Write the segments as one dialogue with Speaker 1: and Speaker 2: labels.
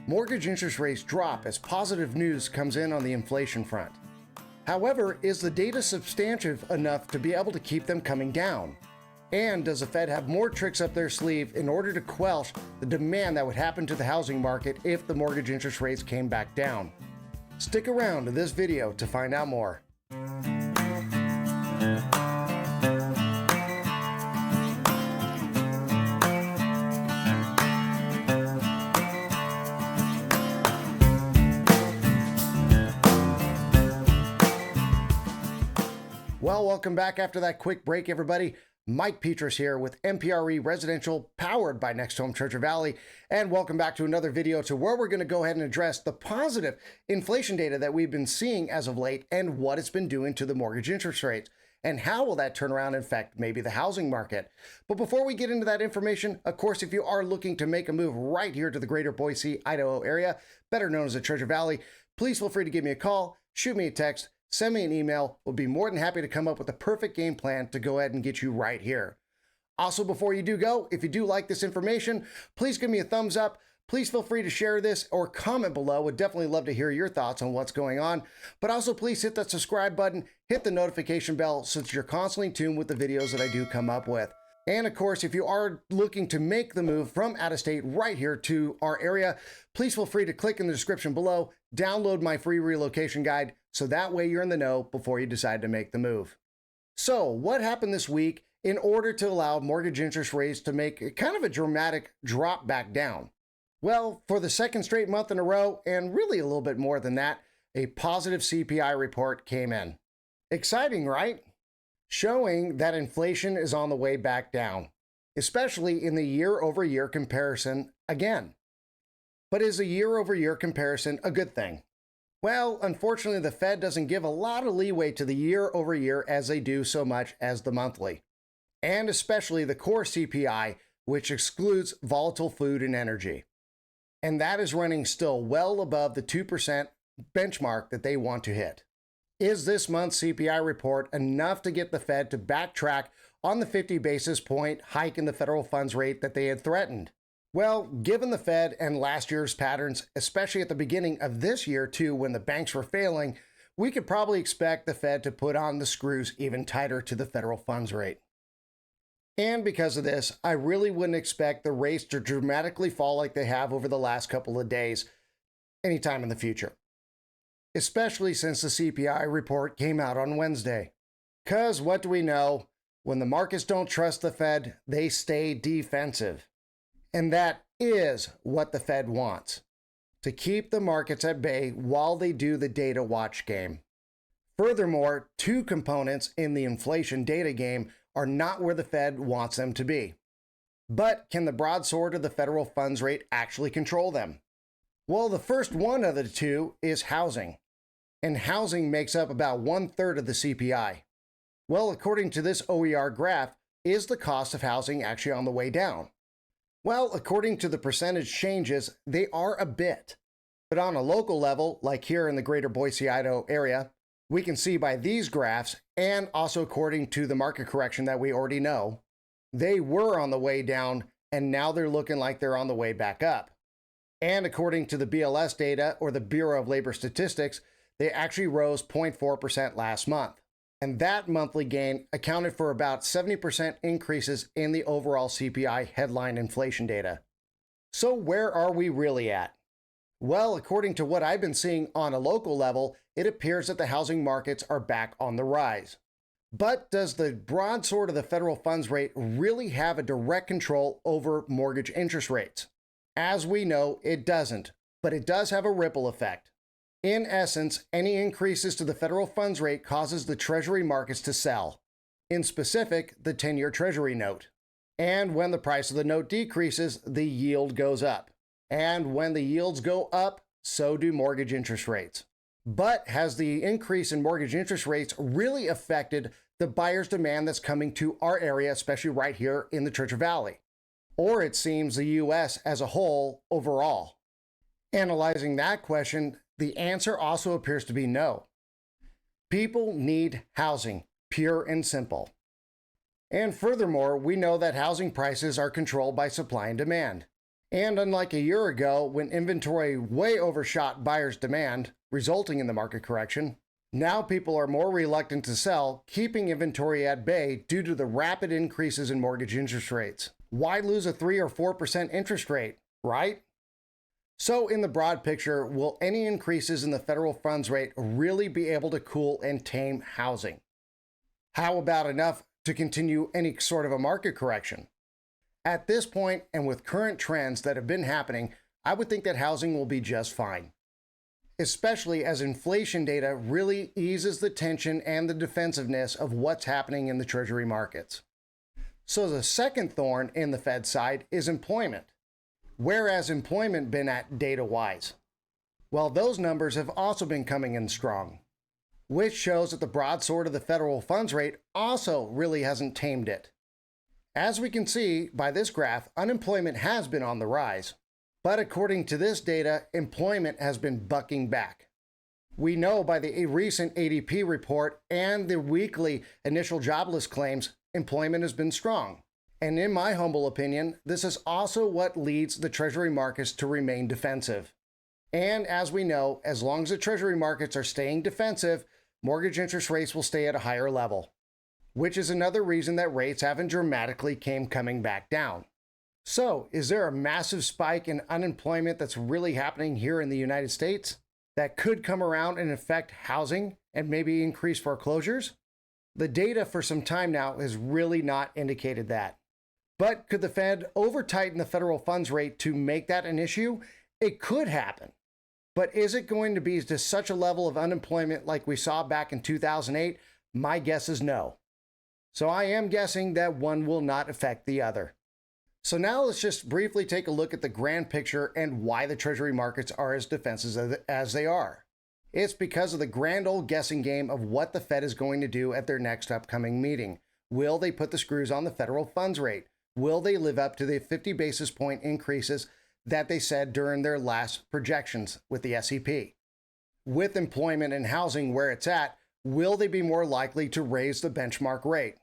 Speaker 1: mortgage interest rates drop as positive news comes in on the inflation front. However, is the data substantive enough to be able to keep them coming down? And does the Fed have more tricks up their sleeve in order to quell the demand that would happen to the housing market if the mortgage interest rates came back down? Stick around to this video to find out more. Well, welcome back after that quick break, everybody. Mike Petras here with MPRE Residential, powered by NextHome Treasure Valley, and welcome back to another video to where we're going to go ahead and address the positive inflation data that we've been seeing as of late and what it's been doing to the mortgage interest rates, and how will that turn around and affect maybe the housing market. But before we get into that information, of course, if you are looking to make a move right here to the greater Boise, Idaho area, better known as the Treasure Valley, please feel free to give me a call, shoot me a text, send me an email. We'll be more than happy to come up with a perfect game plan to go ahead and get you right here. Also, before you do go, if you do like this information, please give me a thumbs up. Please feel free to share this or comment below. Would definitely love to hear your thoughts on what's going on. But also, please hit that subscribe button, hit the notification bell so that you're constantly tuned with the videos that I do come up with. And of course, if you are looking to make the move from out of state right here to our area, please feel free to click in the description below, download my free relocation guide, so that way you're in the know before you decide to make the move. So what happened this week in order to allow mortgage interest rates to make kind of a dramatic drop back down? Well, for the second straight month in a row, and really a little bit more than that, a positive CPI report came in. Exciting, right? Showing that inflation is on the way back down, especially in the year-over-year comparison again. But is a year-over-year comparison a good thing? Well, unfortunately, the Fed doesn't give a lot of leeway to the year-over-year as they do so much as the monthly, and especially the core CPI, which excludes volatile food and energy. And that is running still well above the 2% benchmark that they want to hit. Is this month's CPI report enough to get the Fed to backtrack on the 50 basis point hike in the federal funds rate that they had threatened? Well, given the Fed and last year's patterns, especially at the beginning of this year too, when the banks were failing, we could probably expect the Fed to put on the screws even tighter to the federal funds rate. And because of this, I really wouldn't expect the rates to dramatically fall like they have over the last couple of days anytime in the future, especially since the CPI report came out on Wednesday. Because what do we know? When the markets don't trust the Fed, they stay defensive. And that is what the Fed wants, to keep the markets at bay while they do the data watch game. Furthermore, two components in the inflation data game are not where the Fed wants them to be. But can the broadsword of the federal funds rate actually control them? Well, the first one of the two is housing. And housing makes up about 1/3 of the CPI. Well, according to this OER graph, is the cost of housing actually on the way down? Well, according to the percentage changes, they are a bit. But on a local level, like here in the greater Boise, Idaho area, we can see by these graphs, and also according to the market correction that we already know, they were on the way down, and now they're looking like they're on the way back up. And according to the BLS data, or the Bureau of Labor Statistics, they actually rose 0.4% last month. And that monthly gain accounted for about 70% increases in the overall CPI headline inflation data. So where are we really at? Well, according to what I've been seeing on a local level, it appears that the housing markets are back on the rise. But does the broadsword of the federal funds rate really have a direct control over mortgage interest rates? As we know, it doesn't, but it does have a ripple effect. In essence, any increases to the federal funds rate causes the Treasury Markets to sell, in specific, the 10-year Treasury note. And when the price of the note decreases, the yield goes up. And when the yields go up, so do mortgage interest rates. But has the increase in mortgage interest rates really affected the buyer's demand that's coming to our area, especially right here in the Treasure Valley? Or it seems the U.S. as a whole overall? Analyzing that question, the answer also appears to be no. People need housing, pure and simple. And furthermore, we know that housing prices are controlled by supply and demand. And unlike a year ago, when inventory way overshot buyers' demand, resulting in the market correction, now people are more reluctant to sell, keeping inventory at bay due to the rapid increases in mortgage interest rates. Why lose a 3 or 4% interest rate, right? So in the broad picture, will any increases in the federal funds rate really be able to cool and tame housing? How about enough to continue any sort of a market correction? At this point, and with current trends that have been happening, I would think that housing will be just fine, especially as inflation data really eases the tension and the defensiveness of what's happening in the Treasury markets. So the second thorn in the Fed side is employment. Where has employment been at data-wise? Well, those numbers have also been coming in strong, which shows that the broadsword of the federal funds rate also really hasn't tamed it. As we can see by this graph, unemployment has been on the rise, but according to this data, employment has been bucking back. We know by the recent ADP report and the weekly initial jobless claims, employment has been strong. And in my humble opinion, this is also what leads the Treasury markets to remain defensive. And as we know, as long as the Treasury markets are staying defensive, mortgage interest rates will stay at a higher level, which is another reason that rates haven't dramatically coming back down. So, is there a massive spike in unemployment that's really happening here in the United States that could come around and affect housing and maybe increase foreclosures? The data for some time now has really not indicated that. But could the Fed over-tighten the federal funds rate to make that an issue? It could happen. But is it going to be to such a level of unemployment like we saw back in 2008? My guess is no. So I am guessing that one will not affect the other. So now let's just briefly take a look at the grand picture and why the Treasury markets are as defensive as they are. It's because of the grand old guessing game of what the Fed is going to do at their next upcoming meeting. Will they put the screws on the federal funds rate? Will they live up to the 50 basis point increases that they said during their last projections with the SEP? With employment and housing where it's at, will they be more likely to raise the benchmark rate?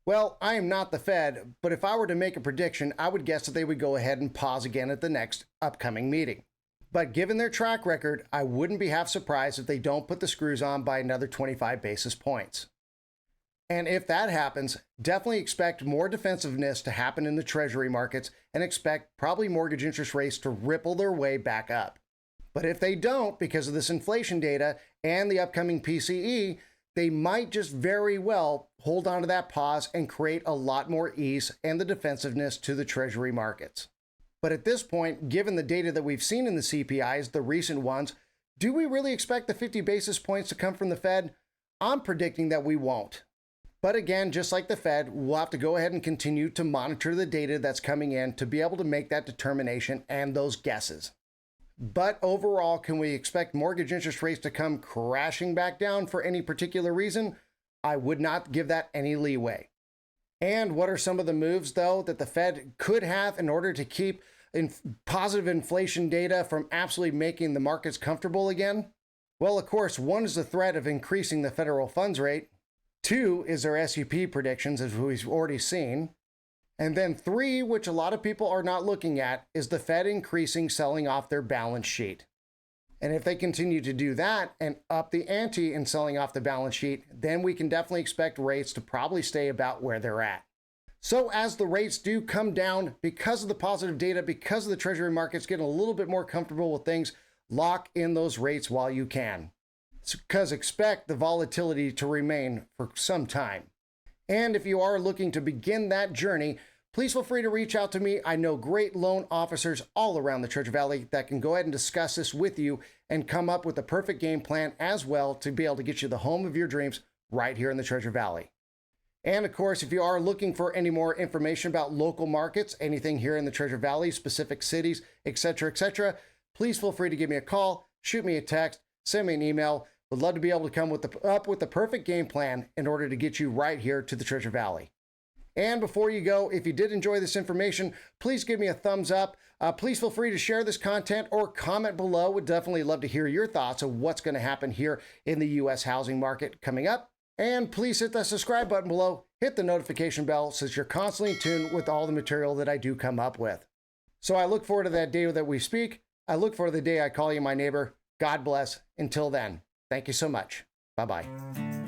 Speaker 1: Well, I am not the Fed, but if I were to make a prediction, I would guess that they would go ahead and pause again at the next upcoming meeting. But given their track record, I wouldn't be half surprised if they don't put the screws on by another 25 basis points. And if that happens, definitely expect more defensiveness to happen in the Treasury markets and expect probably mortgage interest rates to ripple their way back up. But if they don't, because of this inflation data and the upcoming PCE, they might just very well hold on to that pause and create a lot more ease and the defensiveness to the Treasury markets. But at this point, given the data that we've seen in the CPIs, the recent ones, do we really expect the 50 basis points to come from the Fed? I'm predicting that we won't. But again, just like the Fed, we'll have to go ahead and continue to monitor the data that's coming in to be able to make that determination and those guesses. But overall, can we expect mortgage interest rates to come crashing back down for any particular reason? I would not give that any leeway. And what are some of the moves, though, that the Fed could have in order to keep positive inflation data from absolutely making the markets comfortable again? Well, of course, one is the threat of increasing the federal funds rate. Two is their SEP predictions, as we've already seen. And then three, which a lot of people are not looking at, is the Fed increasing selling off their balance sheet. And if they continue to do that and up the ante in selling off the balance sheet, then we can definitely expect rates to probably stay about where they're at. So as the rates do come down because of the positive data, because of the Treasury markets getting a little bit more comfortable with things, lock in those rates while you can. Because expect the volatility to remain for some time. And if you are looking to begin that journey, please feel free to reach out to me. I know great loan officers all around the Treasure Valley that can go ahead and discuss this with you and come up with the perfect game plan as well to be able to get you the home of your dreams right here in the Treasure Valley. And of course, if you are looking for any more information about local markets, anything here in the Treasure Valley, specific cities, etc., please feel free to give me a call, shoot me a text, send me an email. Would love to be able to come up with the perfect game plan in order to get you right here to the Treasure Valley. And before you go, if you did enjoy this information, please give me a thumbs up. Please feel free to share this content or comment below. Would definitely love to hear your thoughts of what's going to happen here in the U.S. housing market coming up. And please hit that subscribe button below, hit the notification bell so that you're constantly in tune with all the material that I do come up with. So I look forward to that day that we speak. I look for the day I call you my neighbor. God bless. Until then, thank you so much. Bye-bye.